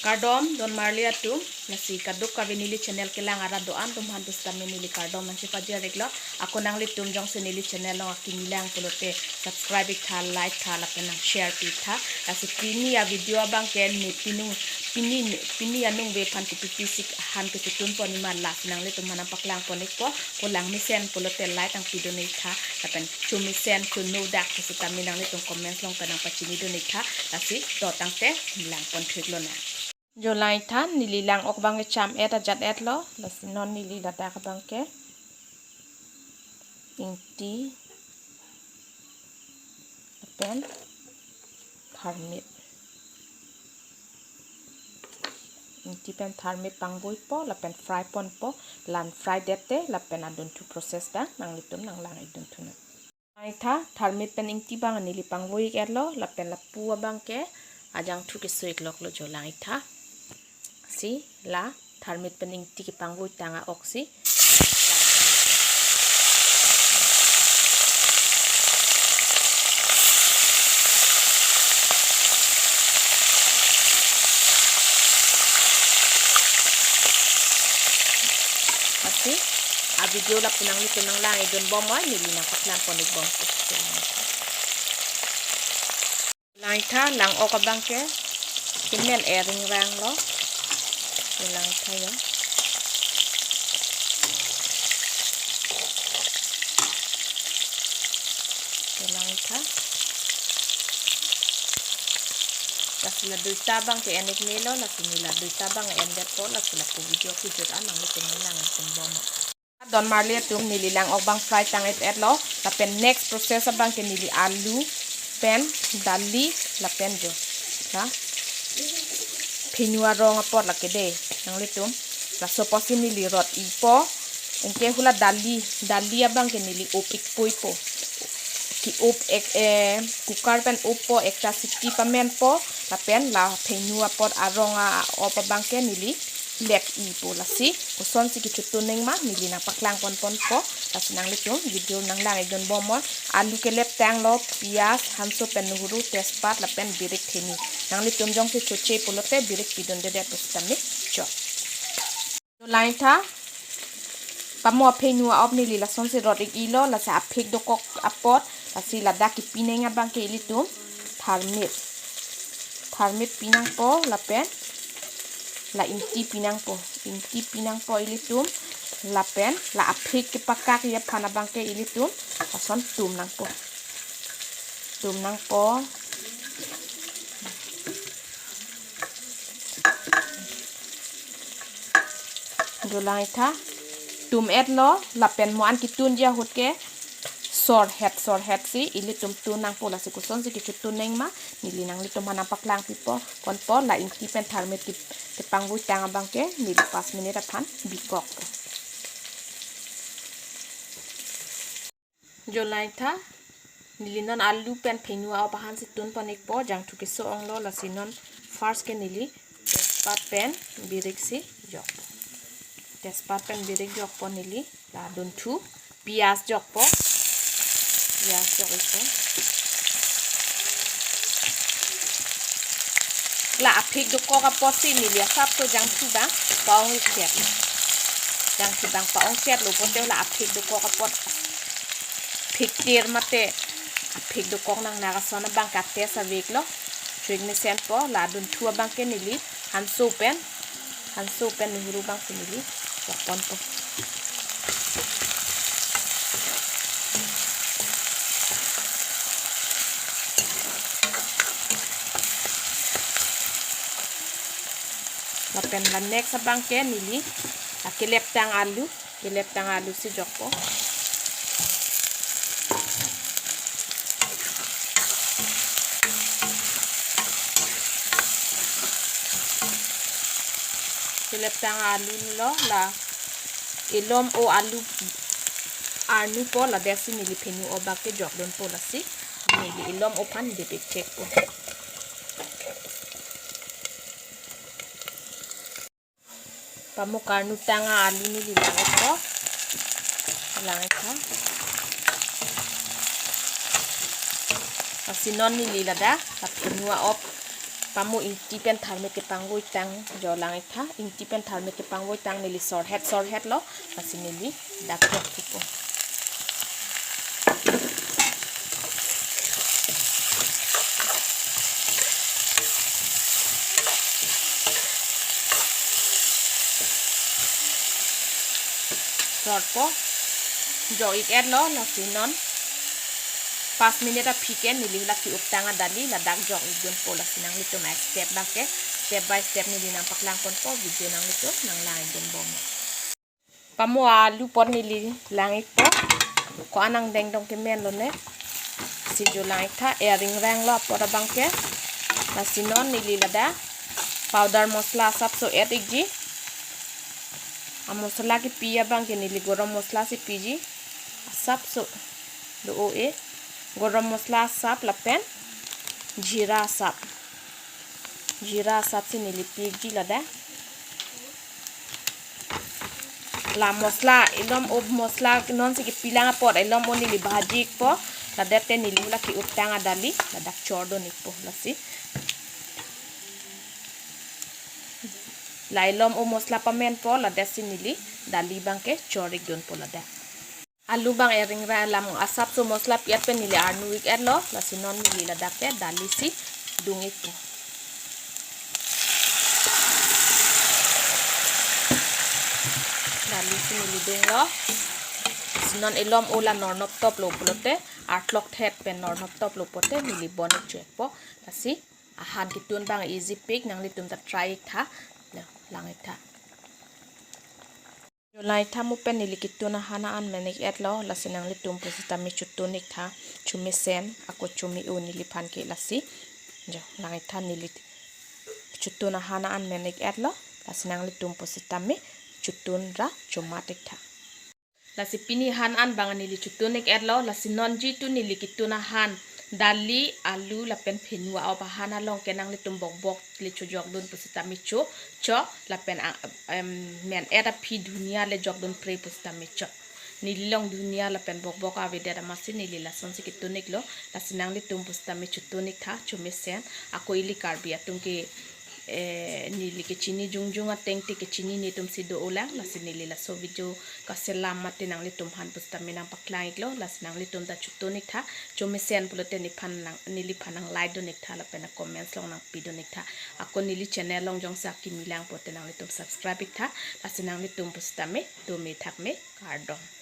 Kardom don marlia tu nasi kaduk ka vinili channel kilang ara doan tum hantus kami nili kardom manchi paja reglo ako nang litum jong senili channel lo akimilang pulote subscribe tha like tha lapena share pi tha kasi pini ya video abang ken ni pini anung be pan pipi sik han ke tutun pon ma la nang litum manam paklang ponik po kulang misen pulote like ang video ni tha lapen chumi sen to no dak kasi kami nang litum comment long kanang pachini do ni tha kasi to tangte lang pon thiglo na Julai than nililang ok bang cham eta jat et lo lasinon nili lada ka bang ke inti pen tharmit inti pen tharmit pangboi po la pen fry pon po lan fry dete la pen adun to process da nang litum nang lang idun tu na ai tha tharmit pen inti bang nili pangboi et lo la pen la pu bang ke ajang thu ke suik lok lo julai tha si la tharmit pening tiki panggui tanga oksi asi a video la punang li punang lang idon bomoy nili nang paklang ponig bom lang tha lang o ka bangke kimel ering rang lo lang tayo lang tha kasi la dui tabang ke enik nilo la sinila dui tabang endet po la sila po video ko jud anang litin nilang ang bomo don marlia tum nililang obang fry tangit etlo la pen next process abang ke nili alu pen dali la pen jo na pinua rong apot la kede nang litum la soposi nili rot ipo engke hula dali abang ke nili opik poi po ki op ek kukar pen opo ekta sikti pamen po la pen la pinua pot aronga opa bang ke nili lek ipo la si kuson si kichutuning ma nili na paklang pon po la sinang litum video nang lang idon bomol alu ke lep tang lo pias hanso pen nuhuru tespat la pen birik theni nang litum jong si choche pulote birik pidon de postami cho lain tha pamo phenua op nili la son si rodik ilo la sa phik dokok apot la si la daki pinenga bang ke ilitum tharmit pinang po la pen la inti pinang po ilitum la pen la aphik ke pakak ya phana bang ke ilitum ason tum nang po dolai tha tum et lo la pen mo an kitun ja hot ke sor het si ilitum tunang po la si kuson si kitun neng ma nili nang litum hanam paklang pipo pon po la inti pen tharmit ke pangbu tang bang ke nili 5 minit aphan bikok jolai tha nili non alu pen phenua ahan si tun panik po jang thu ke so ong lo la sinon first ke nili tespat pen birik si jok tespat pen birik jok po nili la dun thu pias jok po pias jok ipo la aphik do ko ka pot si nili sap to jang thu bang paong siat jang thu bang paong siat lo pon te la aphik do ko ka pot phiktir mate aphik do ko nang naga sona bang ka te sa vek lo twig me sen po la dun thu bang ke nili hanso pen huru bang ke nili pon po la pen la next abang ke nili la kelep tang alu si joko kelep tang alu lo la ilom o alu arnu po la desi nili penu o bakke jok don po la si nili ilom o pan de check po pamukar nu tanga alu nili langit po langit ha asinon nili lada la penua op pamu inti pen tharme ke pangoi tang jo lang tha inti pen tharme ke pangoi tang nili sor het lo lasi nili dak tok tupo sor po jo ik et lo lasi non 5 minit a piken nili la ki uptanga dali la dak jong igun po la sinang nito ma step by step nili nang paklang kon po video nang nito nang lain din bom pamu alu pon nili langit po ko anang deng dong kemen lo ne si jo langit tha ering rang lo po bang ke la sinon nili la da powder mosla sap so etik ji a mosla ki piya bang ke nili gorom mosla si piji sap so do o e gorom mosla sap la pen जीरा sap से nili pigi lada la mosla ilom ob mosla non se ki pilanga pot ilom oni li bhaji po la dete nili la ki utanga dali la dak chordo ni po la si la ilom o mosla pamen po la desi nili dali bangke chorik don po la da alu bang ering ra lam asap so mosla piat pen nili arnu wik et lo la sinon nili la dak dali si dungit po dali si nili dung lo sinon ilom ola nornop top lo polote artlok thet pen nornop top lo pote nili bonik chek po kasi ahan kitun bang easy pick nang litum ta try tha langit tha Julai tamu pen nili kituna hana an menik et lo lasinang litum posita mi chutunik tha chumi sen ako chumi u nili phan ke lasi jo langit tha nili chutuna hana an menik et lo lasinang litum posita mi chutun ra chumatik tha lasi pini han an bang nili chutunik et lo lasi non ji tu nili kituna han dali alu la pen phenwa au bahana long kenang litum bok li chu jok dun posita mi cho la pen men eta phi dunia le jok dun pre posita mi cho nili long dunia la pen bok ave dera masin nili la son se kitunik lo la sinang litum posita mi chutunik tha chumi sen ako ili karbi atum ke nili ke chini jungjunga tengti ke chini ni tum si do ulang la sinili la so video ka selam mate nang litum han pusta minang paklaik lo la sinang litum da chutonik tha chumi sen pulote ni phan nang nili phanang like donik tha la pena comments long nang pi donik tha ako nili channel long jong sa ki milang pote nang litum subscribe tha la sinang litum pusta me do me thak me kardom